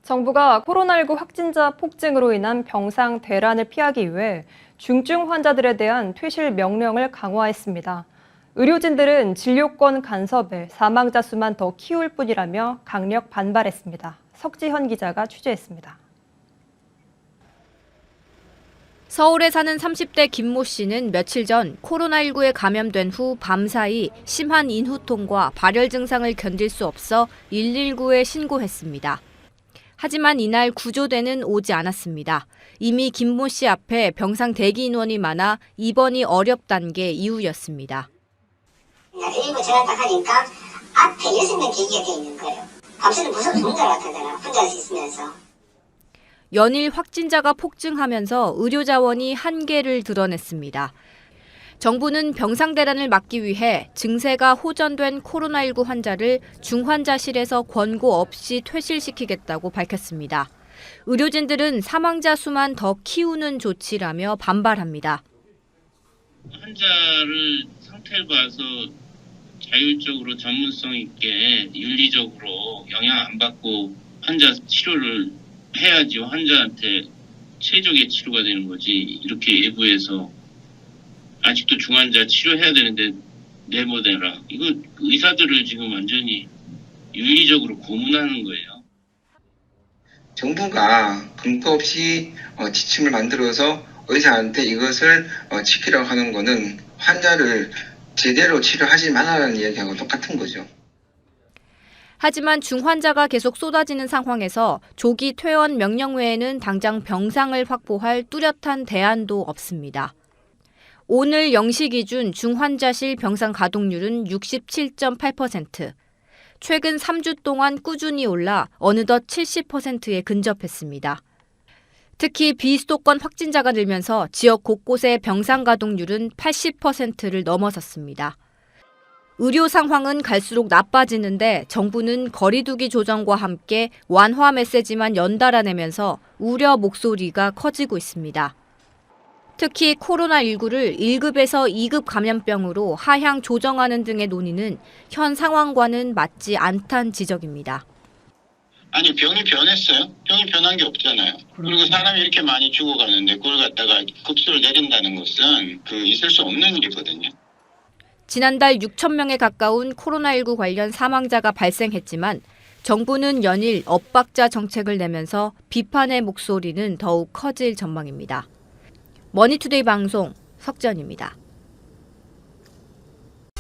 정부가 코로나19 확진자 폭증으로 인한 병상 대란을 피하기 위해 중증 환자들에 대한 퇴실 명령을 강화했습니다. 의료진들은 진료권 간섭에 사망자 수만 더 키울 뿐이라며 강력 반발했습니다. 석지현 기자가 취재했습니다. 서울에 사는 30대 김모 씨는 며칠 전 코로나19에 감염된 후 밤사이 심한 인후통과 발열 증상을 견딜 수 없어 119에 신고했습니다. 하지만 이날 구조대는 오지 않았습니다. 이미 김모 씨 앞에 병상 대기 인원이 많아 입원이 어렵다는 게 이유였습니다. 119 전화 딱 하니까 앞에 6명 계기가 돼 있는 거예요. 밤새는 무서운 혼자 같다잖아. 혼자 있으면서. 연일 확진자가 폭증하면서 의료 자원이 한계를 드러냈습니다. 정부는 병상 대란을 막기 위해 증세가 호전된 코로나19 환자를 중환자실에서 권고 없이 퇴실시키겠다고 밝혔습니다. 의료진들은 사망자 수만 더 키우는 조치라며 반발합니다. 환자를 상태를 봐서 자율적으로 전문성 있게 윤리적으로 영향 안 받고 환자 치료를 해야지 환자한테 최적의 치료가 되는 거지. 이렇게 예부해서 아직도 중환자 치료해야 되는데 내보내라. 이거 의사들을 지금 완전히 윤리적으로 고문하는 거예요. 정부가 근거 없이 지침을 만들어서 의사한테 이것을 지키라고 하는 거는 환자를 제대로 치료하지 말라는 이야기하고 똑같은 거죠. 하지만 중환자가 계속 쏟아지는 상황에서 조기 퇴원 명령 외에는 당장 병상을 확보할 뚜렷한 대안도 없습니다. 오늘 0시 기준 중환자실 병상 가동률은 67.8%. 최근 3주 동안 꾸준히 올라 어느덧 70%에 근접했습니다. 특히 비수도권 확진자가 늘면서 지역 곳곳의 병상 가동률은 80%를 넘어섰습니다. 의료 상황은 갈수록 나빠지는데 정부는 거리두기 조정과 함께 완화 메시지만 연달아내면서 우려 목소리가 커지고 있습니다. 특히 코로나19를 1급에서 2급 감염병으로 하향 조정하는 등의 논의는 현 상황과는 맞지 않다는 지적입니다. 아니 병이 변했어요. 병이 변한 게 없잖아요. 그리고 사람이 이렇게 많이 죽어가는데 그걸 갖다가 급수를 내린다는 것은 있을 수 없는 일이거든요. 지난달 6천 명에 가까운 코로나19 관련 사망자가 발생했지만 정부는 연일 엇박자 정책을 내면서 비판의 목소리는 더욱 커질 전망입니다. 머니투데이 방송 석전입니다.